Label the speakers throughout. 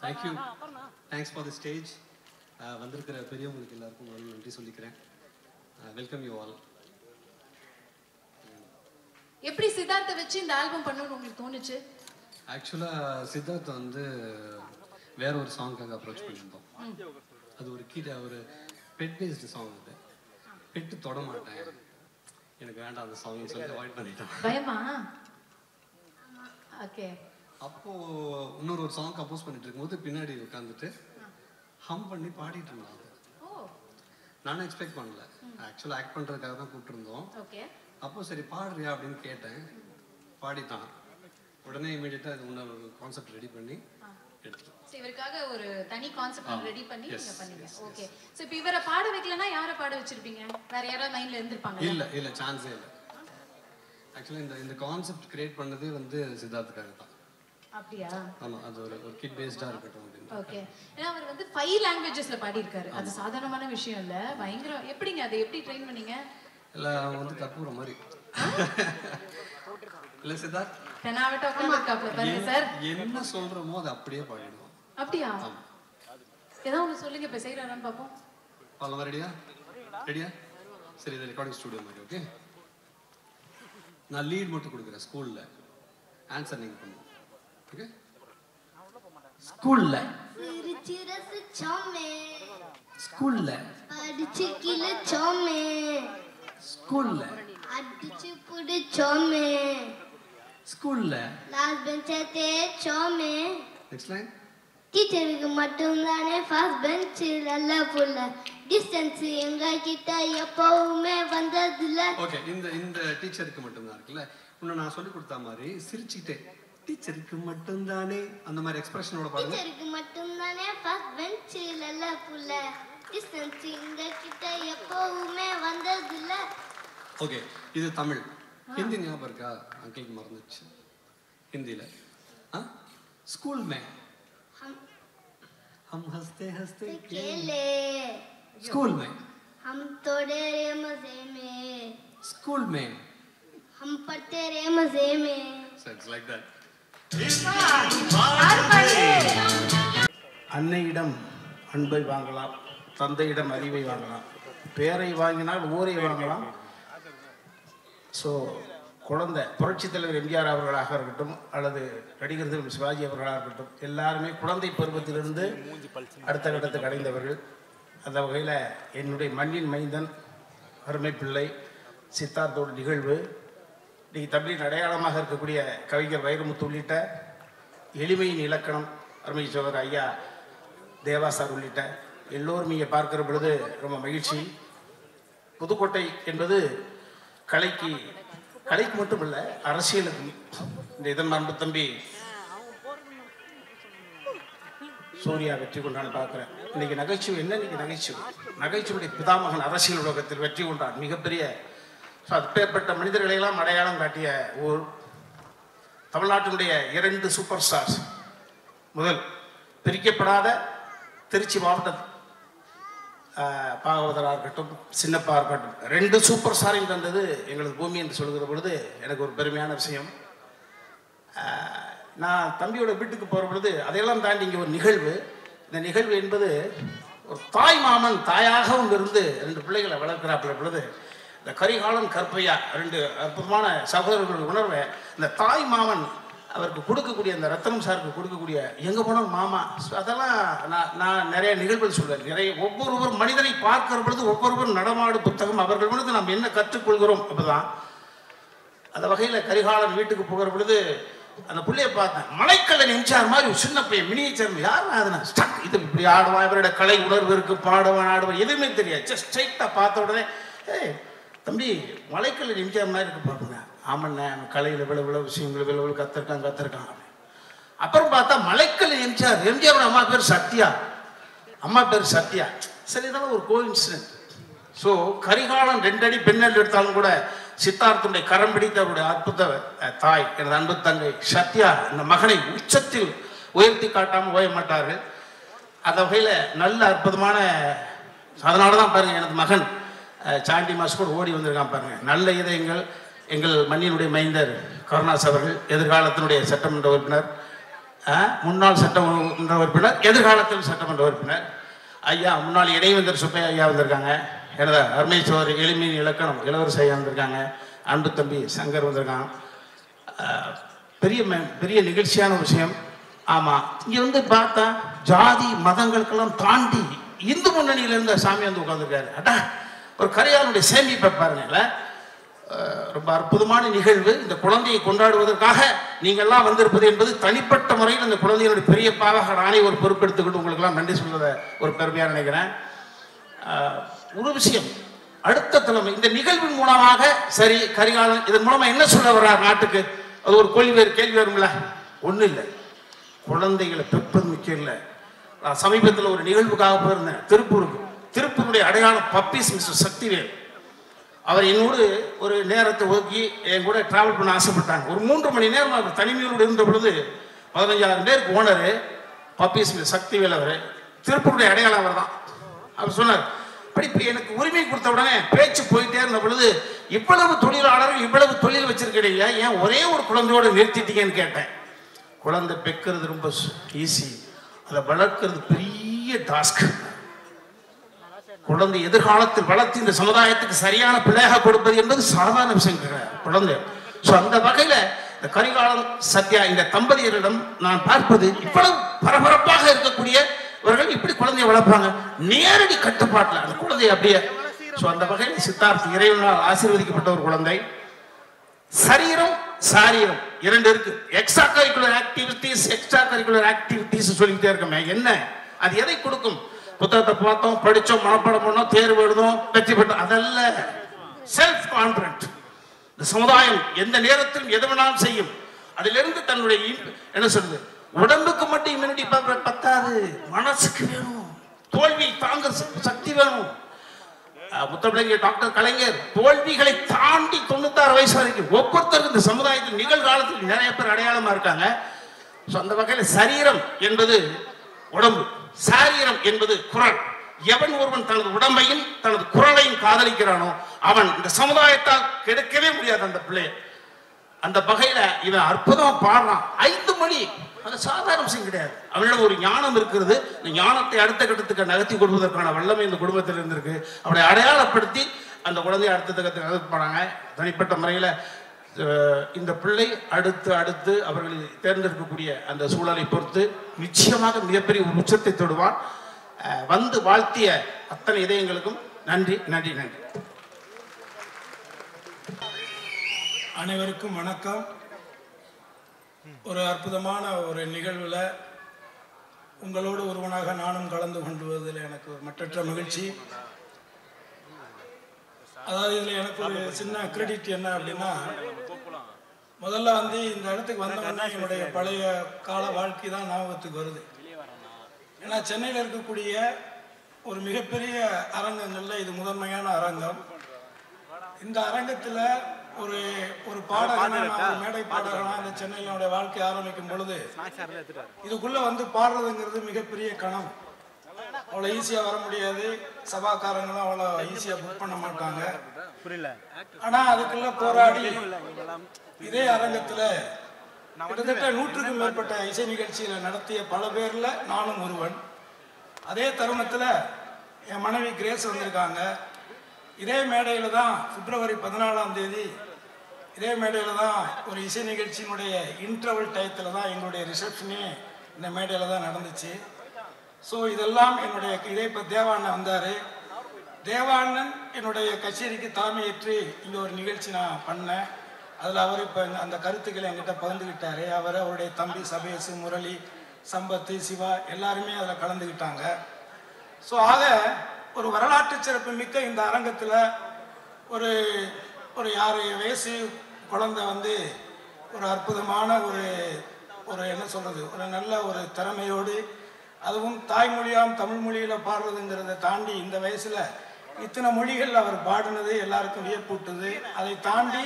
Speaker 1: Thank you. Thanks for the stage. வந்திருக்கிற பெரியவங்களுக்கு எல்லாருக்கும் நன்றி சொல்லிக்கிறேன். Welcome you all.
Speaker 2: எப்படி சித்தார்த்த வச்சு இந்த ஆல்பம் பண்ணனும்னு உங்களுக்கு தோணுச்சு?
Speaker 1: ஆக்சுவலா சித்தார்த் வந்து வேற ஒரு சாங்காக அப்ரோச் பண்ணியிருந்தோம். அது ஒரு பெட் பேஸ்டு சாங். அது பெட்டு தொட மாட்டேன், எனக்கு வேண்டாம் அந்த சாங் சொல்லி அவாய்ட் பண்ணிட்டேன்.
Speaker 2: பயமா? ஓகே.
Speaker 1: அப்போ இன்னொரு சாங் கம்போஸ் பண்ணிட்டு இருக்கும்போது பின்னாடி உட்காந்துட்டு ஹம் பண்ணி பாடிட்டு இருந்தாங்க. நானும் எக்ஸ்பெக்ட் பண்ணல. ஆக்சுவலாக ஆக்ட் பண்ணுறதுக்காக தான் கூப்பிட்டுருந்தோம். அப்போ சரி பாடுறியா அப்படின்னு கேட்டேன். பாடித்தான். உடனே இமீடியட்டாக இது ஒரு கான்செப்ட் ரெடி பண்ணி எடுத்தோம்.
Speaker 2: இவருக்காக ஒரு தனி கான்செப்ட் ரெடி பண்ணி நீங்க பண்ணீங்க. ஓகே. சோ இப்போ இவரை பாட வைக்கலனா யாரை பாட வச்சிருப்பீங்க? வேற யாராவது மைண்ட்ல இருந்திருப்பாங்க?
Speaker 1: இல்ல சான்ஸே இல்ல. ஆக்சுவலா இந்த கான்செப்ட் கிரியேட் பண்ணதே வந்து சித்தார்த்துக்காக தான்.
Speaker 2: அப்படியா?
Speaker 1: ஆமா, அது ஒரு கிட் பேஸ்டா இருக்கட்டும் அப்படின்னு.
Speaker 2: ஓகே. ஏன்னா அவர் வந்து 5 லாங்குவேஜஸ்ல பாடி இருக்காரு. அது சாதாரணமான விஷயம் இல்ல. பயங்கர எப்படிங்க அதை எப்படி ட்ரெயின் பண்ணீங்க?
Speaker 1: இல்ல வந்து கற்பூர மாதிரி. இல்ல சித்தார்த்
Speaker 2: தெனாவட்ட உட்கார்ந்திருக்காப்ல பாருங்க சார்.
Speaker 1: என்ன சொல்றோமோ அது அப்படியே பாடிடுவோம்.
Speaker 2: அப்படியா? ஏதோ ஒன்னு சொல்லுங்க, இப்ப செய்யறாரான்னு பாப்போம்.
Speaker 1: பாலமா ரெடியா? சரி, இது ரெக்கார்டிங் ஸ்டுடியோ மாதிரி. ஓகே, நான் லீட் மட்டும் கொடுக்குறேன். ஸ்கூல்ல ஆன்சர் நீங்க பண்ணுங்க. ஓகே. ஸ்கூல்ல
Speaker 3: சிரிச்சு ரசிச்சோமே,
Speaker 1: ஸ்கூல்ல
Speaker 3: அடிச்சு கிழிச்சோமே,
Speaker 1: ஸ்கூல்ல
Speaker 3: அடிச்சு புடிச்சோமே,
Speaker 1: ஸ்கூல்ல
Speaker 3: லாஸ்ட் பெஞ்சை தேய்ச்சோமே.
Speaker 1: Next line.
Speaker 3: டீச்சருக்கு மட்டும் தானே ஃபர்ஸ்ட் பெஞ்ச் நல்ல புள்ள, டிஸ்டன்ஸ் எங்க கிட்ட எப்பவுமே வந்ததில்ல.
Speaker 1: ஓகே, இந்த டீச்சருக்கு மட்டும் தான் இருக்குல்ல. இன்னும் நான் சொல்லி கொடுத்த மாதிரி சிரிச்சிட்டே டீச்சருக்கு மட்டும் தானே அந்த மாதிரி எக்ஸ்பிரஷனோட பாருங்க.
Speaker 3: டீச்சருக்கு மட்டும் தானே ஃபர்ஸ்ட் பெஞ்ச் நல்ல புள்ள, டிஸ்டன்ஸ் எங்க கிட்ட எப்பவுமே வந்ததில்ல.
Speaker 1: ஓகே, இது தமிழ். ஹிந்தி ஞாபகம் இருக்கா? அங்கிளுக்கு மறந்துச்சு ஹிந்தியில. स्कूल में हम हंसते हंसते
Speaker 3: खेले,
Speaker 1: स्कूल में
Speaker 3: हम तोड़े रे मजे में,
Speaker 1: स्कूल में
Speaker 3: हम पढ़ते रे मजे में.
Speaker 1: So it's like that.
Speaker 4: அன்னையிடம் அன்பை வாங்கலாம், தந்தையிடம் அறிவை வாங்கலாம், பேரை வாங்கினால் ஊரை வாங்கலாம். ஸோ குழந்தை புரட்சித் தலைவர் எம்ஜிஆர் அவர்களாக இருக்கட்டும் அல்லது நடிகர் திரு சிவாஜி அவர்களாக இருக்கட்டும், எல்லாருமே குழந்தை பருவத்திலிருந்து அடுத்த கட்டத்துக்கு அடைந்தவர்கள். அந்த வகையில் என்னுடைய மண்ணின் மைந்தன் அருமை பிள்ளை சித்தார்த்தோட நிகழ்வு இன்றைக்கி தமிழின் அடையாளமாக இருக்கக்கூடிய கவிஞர் வைரமுத்து உள்ளிட்ட எளிமையின் இலக்கணம் அருமை சோதர் ஐயா தேவாசார் உள்ளிட்ட எல்லோரும் இங்கே பார்க்கிற பொழுது ரொம்ப மகிழ்ச்சி. புதுக்கோட்டை என்பது கலைக்கு மட்டும் இல்லை, அரசியலுக்கு. இந்த இதன் அன்பு தம்பி சூர்யா வெற்றி கொண்டான்னு பார்க்குறேன். இன்னைக்கு நகைச்சுவை என்ன? இன்னைக்கு நகைச்சுவையுடைய பிதாமகன் அரசியல் உலகத்தில் வெற்றி கொண்டான். மிகப்பெரிய அப்பேற்பட்ட மனிதர்களையெல்லாம் அடையாளம் காட்டிய ஊர். தமிழ்நாட்டினுடைய 2 சூப்பர் ஸ்டார்ஸ், முதல் பிரிக்கப்படாத திருச்சி மாவட்ட பாகவதராக இருக்கட்டும், சின்னப்பா இருக்கட்டும், 2 சூப்பர் ஸ்டாரையும் தந்தது எங்களது பூமி என்று சொல்கிற பொழுது எனக்கு ஒரு பெருமையான விஷயம். நான் தம்பியோட வீட்டுக்கு போகிற பொழுது அதையெல்லாம் தாண்டி இங்கே ஒரு நிகழ்வு. இந்த நிகழ்வு என்பது ஒரு தாய் மாமன் தாயாகவும் இருந்து 2 பிள்ளைகளை வளர்க்கிறாப்புல பொழுது இந்த கரிகாலன் கற்பையா 2 அற்புதமான சகோதரர்களுடைய உணர்வை இந்த தாய் மாமன் அவருக்கு கொடுக்கக்கூடிய, அந்த ரத்தனம் சாருக்கு கொடுக்கக்கூடிய, எங்கே போனாலும் மாமா, அதெல்லாம் நான் நிறைய நிகழ்வுகள் சொல்வேன். நிறைய ஒவ்வொரு மனிதனை பார்க்கிற பொழுது ஒவ்வொருவர் நடமாடு புத்தகம், அவர்கள் பொழுது நாம் என்ன கற்றுக்கொள்கிறோம் அப்போதான். அந்த வகையில் கரிகாலன் வீட்டுக்கு போகிற பொழுது அந்த பிள்ளையை பார்த்தேன். மலைக்கல்ல எம்ஜிஆர் மாதிரி ஒரு சின்ன பையன், மினியேச்சர். யார் அதுனா ஸ்டக், இது இப்படி ஆடுவான், இவரோட கலை உணர்வு இருக்கு, பாடுவான் ஆடுவான், எதுவுமே தெரியாது. ஜஸ்ட் ஸ்ட்ரைட்டாக பார்த்த உடனே தம்பி மலைக்கல்ல எம்ஜிஆர் மாதிரி இருக்கு பாருங்க. ஆமாண்ணே, கலையில் இவ்வளவு விஷயங்கள் இவ்வளவு கத்திருக்கான். அப்புறம் பார்த்தா மலைக்கல்ல எம்ஜிஆரோட அம்மா பேர் சத்யா. சரி, இதெல்லாம் ஒரு கோஇன்சிடென்ட். ஸோ கரிகாலன் 2 அடி பெண்ணல் எடுத்தாலும் கூட சித்தார்த்துடைய கரம் பிடித்த அவருடைய அற்புத தாய் எனது அன்பு தங்கை சத்யா இந்த மகனை உச்சத்தில் உயர்த்தி காட்டாமல் ஓய மாட்டார்கள். அந்த வகையில் நல்ல அற்புதமான, அதனால தான் பாருங்கள் எனது மகன் சாண்டி மாஸ் கூட ஓடி வந்திருக்கான் பாருங்க. நல்ல இதயங்கள். எங்கள் மண்ணினுடைய மைந்தர் கருணாஸ் அவர்கள், எதிர்காலத்தினுடைய சட்டமன்ற உறுப்பினர், முன்னாள் சட்டமன்ற உறுப்பினர், எதிர்காலத்தில் சட்டமன்ற உறுப்பினர் ஐயா முன்னாள் இடைவேந்தர் சுப்பையா ஐயா வந்திருக்காங்க. எனது அருமை சோதரி எளிமையின் இலக்கணம் இளவரசி ஐயா வந்திருக்காங்க. அன்பு தம்பி சங்கர் வந்திருக்கான். பெரிய நிகழ்ச்சியான விஷயம். ஆமாம், இங்கே வந்து பார்த்தா ஜாதி மதங்களுக்கெல்லாம் தாண்டி இந்து முன்னணியில இருந்த சாமி வந்து உட்காந்துருக்காரு. அடா, ஒரு கரையாளுடைய சேமிப்பை பாருங்கல்ல. ரொம்ப அற்புதமான நிகழ்வு. இந்த குழந்தையை கொண்டாடுவதற்காக நீங்கள்லாம் வந்திருப்பது என்பது தனிப்பட்ட முறையில் இந்த குழந்தையினுடைய பெரியப்பாக நானே ஒரு பொறுப்பெடுத்துக்கிட்டு உங்களுக்கெல்லாம் நன்றி சொல்வதை ஒரு பெருமையாக நினைக்கிறேன். ஒரு விஷயம், அடுத்த தலைமை இந்த நிகழ்வின் மூலமாக சரி கரிகாலன் இதன் மூலமா என்ன சொல்ல வர்றார் நாட்டுக்கு, அது ஒரு கேள்வி வரும்ல. ஒன்றும் இல்லை, குழந்தைகளை பெப்பது முக்கியம் இல்லை. நான் சமீபத்தில் ஒரு நிகழ்வுக்காக போயிருந்தேன் திருப்பூருடைய அடையாளம் பப்பீஸ் மிஸ்டர் சக்திவேல். அவர் என்னோடு ஒரு நேரத்தை ஒதுக்கி என் கூட டிராவல் பண்ண ஆசைப்பட்டாங்க. ஒரு 3 மணி நேரம் அவர் தனிமையோடு இருந்த பொழுது 15,000 பேருக்கு ஓனரு பப்பீஸ் மிஸ்டர் சக்திவேல். அவர் திருப்பூருடைய அடையாளம் அவர் தான். அவர் சொன்னார், இப்படி எனக்கு உரிமை கொடுத்த உடனே பேச்சு போயிட்டே இருந்த பொழுது, இவ்வளவு தொழிலாளர்கள் இவ்வளவு தொழில் வச்சிருக்கீங்க, ஏன் ஒரே ஒரு குழந்தையோட நிறுத்திட்டீங்கன்னு கேட்டேன். குழந்தை பெக்கிறது ரொம்ப ஈஸி, அதை வளர்க்கிறது பெரிய டாஸ்க். குழந்தை எதிர்காலத்தில் வளர்த்து இந்த சமுதாயத்துக்கு சரியான பிள்ளையாக கொடுப்பது என்பது சாதாரண விஷயம் கிடையாது. குழந்தை அந்த வகையில இந்த கரிகாலன் சத்யா இந்த தம்பதியரிடம் நான் பார்ப்பது, இவ்வளவு பரபரப்பாக இருக்கக்கூடியவர்கள் இப்படி குழந்தையை வளர்ப்பாங்க நேரடி கட்டுப்பாட்டில் அந்த குழந்தை அப்படியே. அந்த வகையில் சித்தார்த் இறைவனால் ஆசீர்வதிக்கப்பட்ட ஒரு குழந்தை. சரீரம் சாரீரம் 2 இருக்கு. எக்ஸ்ட்ரா கரிக்குலர் ஆக்டிவிட்டிஸ் சொல்லிக்கிட்டே இருக்கமே, என்ன அது எதை கொடுக்கும்? புத்தகத்தை பார்த்தோம், படிச்சோம், மனப்பாடம் பண்ணோம், தேர்வு எழுதும், வெற்றி பெற்றோம், அதல்ல. Self confident. இந்த சமுதாயம் எந்த நேரத்திலும் எது வேணாலும் செய்யும். அதிலிருந்து தன்னுடைய என்ன சொல்றது, உடம்புக்கு மட்டும் இம்யூனிட்டி பவர் பத்தாது, மனசுக்கு வேணும், தோல்வி தாங்க சக்தி வேணும். முத்தமிழர் டாக்டர் கலைஞர் தோல்விகளை தாண்டி 96 வயசு வரைக்கும் ஒவ்வொருத்தருக்கும் இந்த சமுதாயத்தில் நிகழ்காலத்தில் நிறைய பேர் அடையாளமா இருக்காங்க. அந்த வகையில் சரீரம் என்பது உடம்பு, சாரீரம் என்பது குரல். எவன் ஒருவன் தனது உடம்பையும் தனது குரலையும் காதலிக்கிறானோ அவன் இந்த சமுதாயத்தால் கெடுக்கவே முடியாது அந்த பிள்ளைய. அந்த வகையில இவன் அற்புதமா பாடுறான். 5 மணி, அது சாதாரண விஷயம் கிடையாது. அவனிடம் ஒரு ஞானம் இருக்கிறது. இந்த ஞானத்தை அடுத்த கட்டத்துக்கு நகர்த்தி கொடுப்பதற்கான வல்லமை இந்த குடும்பத்தில் இருந்திருக்கு. அவனை அடையாளப்படுத்தி அந்த குழந்தைய அடுத்த கட்டத்துக்கு நகர்த்தி போனாங்க. தனிப்பட்ட முறையில் இந்த பிள்ளை அடுத்து அவர்கள் தேர்ந்தெடுக்கக்கூடிய அந்த சூழலை பொறுத்து நிச்சயமாக மிகப்பெரிய ஒரு உச்சத்தை தொடுவான். வந்து வாழ்த்திய அத்தனை இதயங்களுக்கும் நன்றி நன்றி நன்றி.
Speaker 5: அனைவருக்கும் வணக்கம். ஒரு அற்புதமான ஒரு நிகழ்வில் உங்களோடு ஒருவனாக நானும் கலந்து கொண்டுவதில் எனக்கு ஒரு மற்றற்ற மகிழ்ச்சி. அதாவது இதில் எனக்கு ஒரு சின்ன கிரெடிட் என்ன அப்படின்னா, முதல்ல வந்து இந்த இடத்துக்கு வந்தவொடனே என்னுடைய பழைய கால வாழ்க்கை தான் ஞாபகத்துக்கு வருது. ஏன்னா சென்னையில் இருக்கக்கூடிய ஒரு மிகப்பெரிய அரங்கங்களில் இது முதன்மையான அரங்கம். இந்த அரங்கத்தில் ஒரு ஒரு பாடகனா, ஒரு மேடை பாடகனா இந்த சென்னையினுடைய வாழ்க்கை ஆரம்பிக்கும் பொழுது இதுக்குள்ள வந்து பாடுறதுங்கிறது மிகப்பெரிய கனவு. அவ்வளோ ஈஸியாக வர முடியாது. சபாக்காரங்களும் அவ்வளோ ஈஸியாக புக் பண்ண மாட்டாங்க. ஆனால் அதுக்குள்ள போராடி இதே அரங்கத்தில் கிட்டத்தட்ட 100க்கும் மேற்பட்ட இசை நிகழ்ச்சிகளை நடத்திய பல பேரில் நானும் ஒருவன். அதே தருணத்தில் என் மனைவி கிரேஸ் வந்திருக்காங்க. இதே மேடையில் தான் பிப்ரவரி 14ஆம் தேதி இதே மேடையில் தான் ஒரு இசை நிகழ்ச்சியினுடைய இன்டர்வல் டயத்தில் தான் எங்களுடைய ரிசப்ஷனே இந்த மேடையில் தான் நடந்துச்சு. ஸோ இதெல்லாம் என்னுடைய இதே இப்போ தேவாண்ணன் வந்தார். தேவாண்ணன் என்னுடைய கச்சேரிக்கு தலைமையேற்று இங்கே ஒரு நிகழ்ச்சி நான் பண்ணேன். அதில் அவர் இப்போ அந்த கருத்துக்களை என்கிட்ட பகிர்ந்துக்கிட்டார். அவருடைய தம்பி சபேஷ், முரளி, சம்பத்து, சிவா எல்லாருமே அதில் கலந்துக்கிட்டாங்க. ஸோ ஆக ஒரு வரலாற்று சிறப்பு மிக்க இந்த அரங்கத்தில் ஒரு 6 வயசு குழந்தை வந்து ஒரு அற்புதமான ஒரு என்ன சொல்கிறது, ஒரு நல்ல ஒரு திறமையோடு, அதுவும் தாய்மொழியாம் தமிழ் மொழியில் பாடுறதுங்கிறத தாண்டி இந்த வயசில் இத்தனை மொழிகள் அவர் பாடினது எல்லாருக்கும் வியப்பூட்டுது. அதை தாண்டி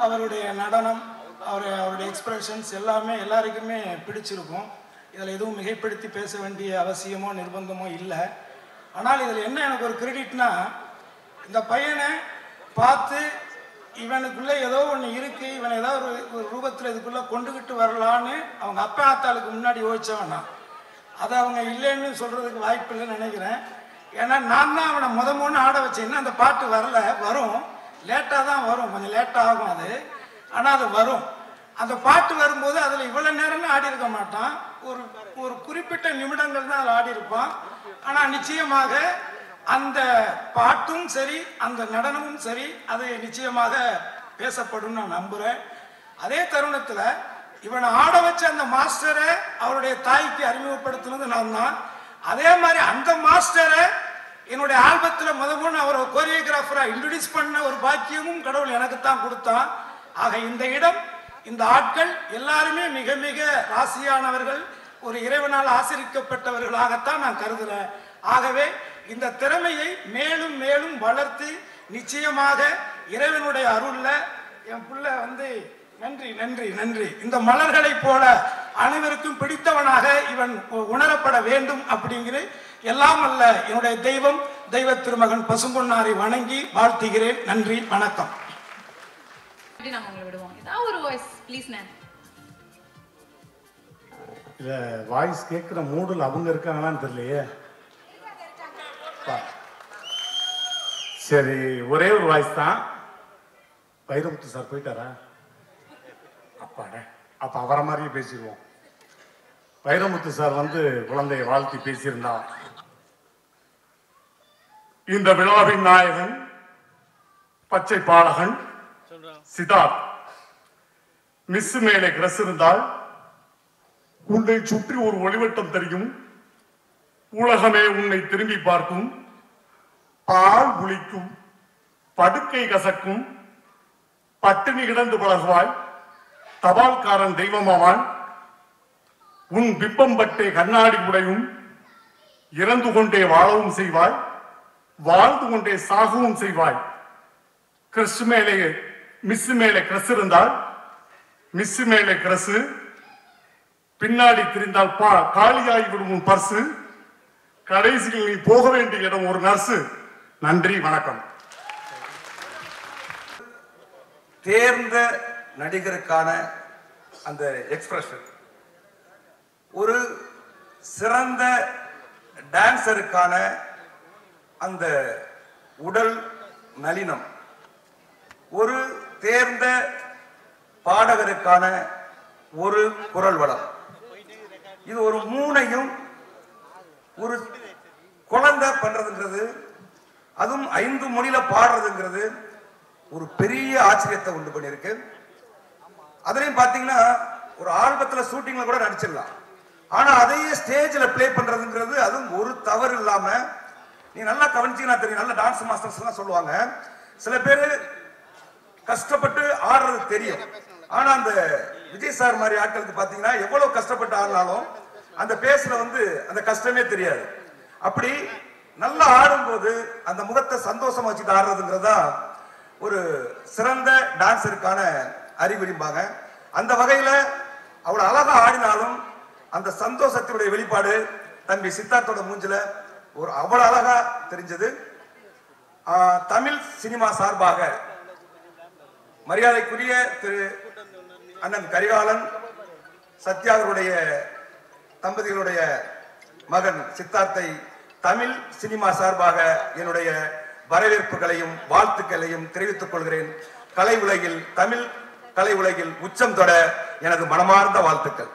Speaker 5: அவருடைய நடனம், அவருடைய எக்ஸ்பிரஷன்ஸ் எல்லாமே எல்லாருக்குமே பிடிச்சிருக்கும். இதில் எதுவும் மிகைப்படுத்தி பேச வேண்டிய அவசியமோ நிர்பந்தமோ இல்லை. ஆனால் இதில் என்ன எனக்கு ஒரு கிரெடிட்னா, இந்த பையனை பார்த்து இவனுக்குள்ளே ஏதோ ஒன்று இருக்குது, இவன் ஏதோ ரூபத்தில் இதுக்குள்ளே கொண்டுகிட்டு வரலான்னு அவங்க அப்பா ஆத்தாளுக்கு முன்னாடி யோசிச்சவன் நான். அதை அவங்க இல்லைன்னு சொல்கிறதுக்கு வாய்ப்பு இல்லைன்னு நினைக்கிறேன். ஏன்னா நான் தான் அவனை முத ஆட வச்சேன். இன்னும் அந்த பாட்டு வரல, வரும், லேட்டாக தான் வரும், கொஞ்சம் லேட்டாக ஆகும் அது, ஆனால் அது வரும். அந்த பாட்டு வரும்போது அதில் இவ்வளோ நேரம்லாம் ஆடி இருக்க மாட்டான், ஒரு குறிப்பிட்ட நிமிடங்கள் தான் அதில் ஆடி இருப்பான். ஆனால் நிச்சயமாக அந்த பாட்டும் சரி அந்த நடனமும் சரி அது நிச்சயமாக பேசப்படும் நான் நம்புகிறேன். அதே தருணத்தில் இவனை ஆட வச்ச அந்த மாஸ்டரை அவருடைய தாய்க்கு அறிமுகப்படுத்தினது நான் தான். அதே மாதிரி அந்த மாஸ்டரை என்னுடைய ஆல்பத்தில் முதல் அவரை கோரியோகிராஃபராக இன்ட்ரடியூஸ் பண்ண ஒரு பாக்கியமும் கடவுள் எனக்கு தான் கொடுத்தான். ஆக இந்த இடம், இந்த ஆட்கள் எல்லாருமே மிக மிக ராசியானவர்கள், ஒரு இறைவனால் ஆசிரிக்கப்பட்டவர்களாகத்தான் நான் கருதுகிறேன். ஆகவே இந்த திறமையை மேலும் மேலும் வளர்த்து நிச்சயமாக இறைவனுடைய அருள்ல என் புள்ள வந்து நன்றி நன்றி நன்றி இந்த மலர்களை போல அனைவருக்கும் பிடித்தவனாக இவன் உணரப்பட வேண்டும் அப்படிங்கிற எல்லாம் அல்ல என்னுடைய தெய்வம் தெய்வ திருமகன் பசும்பொன்னாரை வணங்கி வாழ்த்துகிறேன். நன்றி, வணக்கம்.
Speaker 6: வாய்ஸ் கேட்கிற மூடில் அவங்க இருக்காங்களான்னு தெரியலையே. சரி, ஒரே ஒரு வாய்ஸ் தான். வைரமுத்து சார் போயிட்டாரா? அப்பாட, அப்ப அவரை மாதிரியே பேசிடுவோம். வைரமுத்து சார் வந்து குழந்தையை வாழ்த்தி பேசியிருந்தா. இந்த விழாவின் நாயகன் பச்சை பாலகன் சித்தார்த். மிஸ் மேலே கிரஸ் இருந்தால் உன்னை சுற்றி ஒரு ஒளிவட்டம் தெரியும், உலகமே உன்னை திரும்பி பார்க்கும், பால் புளிக்கும், படுக்கை கசக்கும், பட்டினி கிடந்து பழகுவாய், தபால்காரன் தெய்வமாவான், உன் பிம்பம் பட்டே கண்ணாடி உடையும், இறந்து கொண்டே வாழவும் செய்வாய், வாழ்ந்து கொண்டே சாகவும் செய்வாய். கிறிஸ் மேலே மிஸ் மேலே கிரஸ் இருந்தால் மிஸ் மேலே கிரஸ், பின்னாடி திரிந்தால் காலியாகி விடும் உன் பர்சு, கடைசியில் நீ போக வேண்டிய இடம் ஒரு நர்ஸு. நன்றி, வணக்கம்.
Speaker 7: தேர்ந்த நடிகருக்கான அந்த எக்ஸ்பிரஷன், ஒரு சிறந்த டான்சருக்கான அந்த உடல் நளினம், ஒரு தேர்ந்த பாடகருக்கான ஒரு குரல் வளம், இது ஒரு மூணையும் ஒரு குழந்தை பண்றதுங்கிறது, அதுவும் 5 மொழியில பாடுறதுங்கிறது ஒரு பெரிய ஆச்சரியத்தை உண்டு பண்ணிருக்கு. அதுலயும் பாத்தீங்கன்னா ஒரு ஆல்பத்துல ஷூட்டிங்ல கூட நடிச்சிடலாம், ஆனா அதையே ஸ்டேஜ்ல பிளே பண்றதுங்கிறது அதுவும் ஒரு தவறு இல்லாம, நீ நல்லா கவனிச்சீங்கன்னா தெரியும். நல்ல டான்ஸ் மாஸ்டர்ஸ் எல்லாம் சொல்லுவாங்க, சில பேர் கஷ்டப்பட்டு ஆடுறது தெரியும், ஆனா அந்த விஜய் சார் மாதிரி ஆட்களுக்கு பாத்தீங்கன்னா எவ்வளவு கஷ்டப்பட்டு ஆடினாலும் அந்த பேஸ்ல வந்து அந்த கஷ்டமே தெரியாது. அப்படி நல்லா ஆடும்போது அந்த முகத்தை சந்தோஷமா வச்சுட்டு ஆடுறதுங்கிறதா ஒரு சிறந்த டான்ஸருக்கான அறிகுறிம்பாங்க. அந்த வகையில அவ்வளவு அழகா ஆடினாலும் அந்த சந்தோஷத்தினுடைய வெளிப்பாடு தம்பி சித்தார்த்தோட மூஞ்சில ஒரு அவ்வளவு அழகா தெரிஞ்சது. தமிழ் சினிமா சார்பாக மரியாதைக்குரிய திரு அண்ணன் கரிகாலன் சத்யாவருடைய தம்பதிகளுடைய மகன் சித்தார்த்தை தமிழ் சினிமா சார்பாக என்னுடைய வரவேற்புகளையும் வாழ்த்துக்களையும் தெரிவித்துக் கொள்கிறேன். கலை உலகில், தமிழ் கலை உலகில் உச்சம் தொட எனது மனமார்ந்த வாழ்த்துக்கள்.